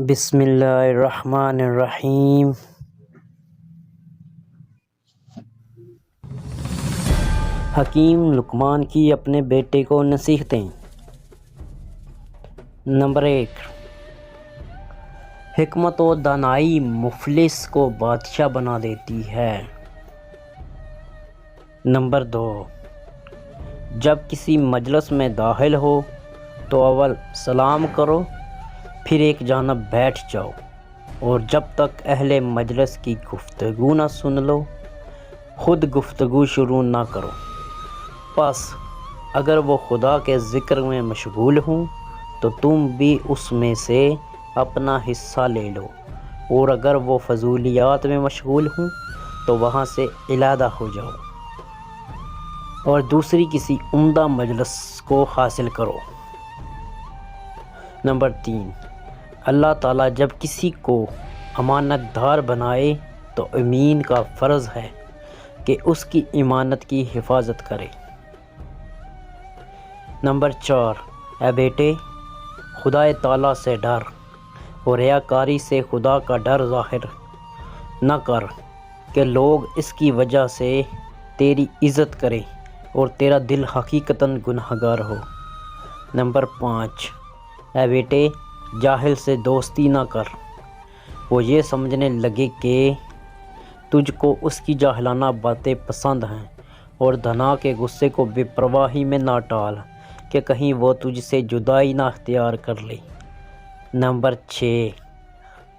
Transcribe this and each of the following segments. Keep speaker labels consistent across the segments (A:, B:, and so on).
A: بسم اللہ الرحمن الرحیم۔ حکیم لقمان کی اپنے بیٹے کو نصیحتیں۔ نمبر 1، حکمت و دانائی مفلس کو بادشاہ بنا دیتی ہے۔ نمبر 2، جب کسی مجلس میں داخل ہو تو اول سلام کرو، پھر ایک جانب بیٹھ جاؤ، اور جب تک اہل مجلس کی گفتگو نہ سن لو خود گفتگو شروع نہ کرو۔ پس اگر وہ خدا کے ذکر میں مشغول ہوں تو تم بھی اس میں سے اپنا حصہ لے لو، اور اگر وہ فضولیات میں مشغول ہوں تو وہاں سے علیحدہ ہو جاؤ اور دوسری کسی عمدہ مجلس کو حاصل کرو۔ نمبر 3، اللہ تعالیٰ جب کسی کو امانت دار بنائے تو امین کا فرض ہے کہ اس کی امانت کی حفاظت کرے۔ نمبر 4، اے بیٹے، خدا تعالیٰ سے ڈر اور ریاکاری سے خدا کا ڈر ظاہر نہ کر کہ لوگ اس کی وجہ سے تیری عزت کریں اور تیرا دل حقیقتاً گنہگار ہو۔ نمبر 5، اے بیٹے، جاہل سے دوستی نہ کر، وہ یہ سمجھنے لگے کہ تجھ کو اس کی جاہلانہ باتیں پسند ہیں، اور دنا کے غصے کو بے پرواہی میں نہ ٹال کہ کہیں وہ تجھ سے جدائی نہ اختیار کر لے۔ نمبر 6،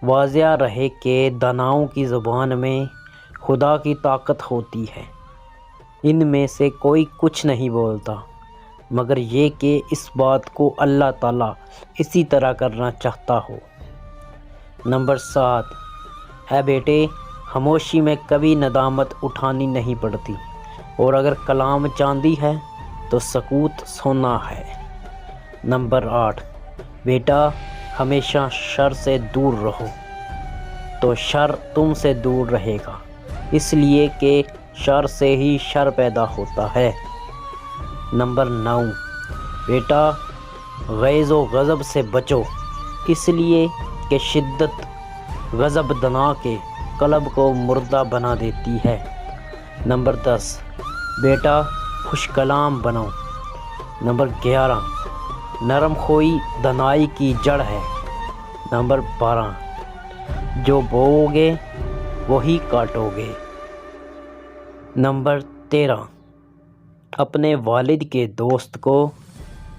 A: واضح رہے کہ داناؤں کی زبان میں خدا کی طاقت ہوتی ہے، ان میں سے کوئی کچھ نہیں بولتا مگر یہ کہ اس بات کو اللہ تعالیٰ اسی طرح کرنا چاہتا ہو۔ نمبر 7، اے بیٹے، خاموشی میں کبھی ندامت اٹھانی نہیں پڑتی، اور اگر کلام چاندی ہے تو سکوت سونا ہے۔ نمبر 8، بیٹا، ہمیشہ شر سے دور رہو تو شر تم سے دور رہے گا، اس لیے کہ شر سے ہی شر پیدا ہوتا ہے۔ نمبر 9، بیٹا، غیظ و غضب سے بچو، اس لیے کہ شدت غضب دنا کے قلب کو مردہ بنا دیتی ہے۔ نمبر 10، بیٹا، خوش کلام بنو۔ نمبر 11، نرم خوئی دانائی کی جڑ ہے۔ نمبر 12، جو بوؤ گے وہی کاٹو گے۔ نمبر 13، اپنے والد کے دوست کو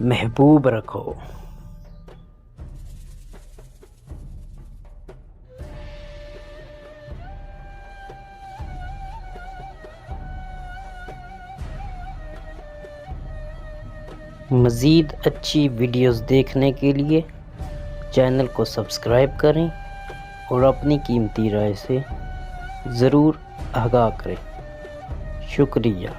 A: محبوب رکھو۔ مزید اچھی ویڈیوز دیکھنے کے لیے چینل کو سبسکرائب کریں اور اپنی قیمتی رائے سے ضرور آگاہ کریں۔ شکریہ۔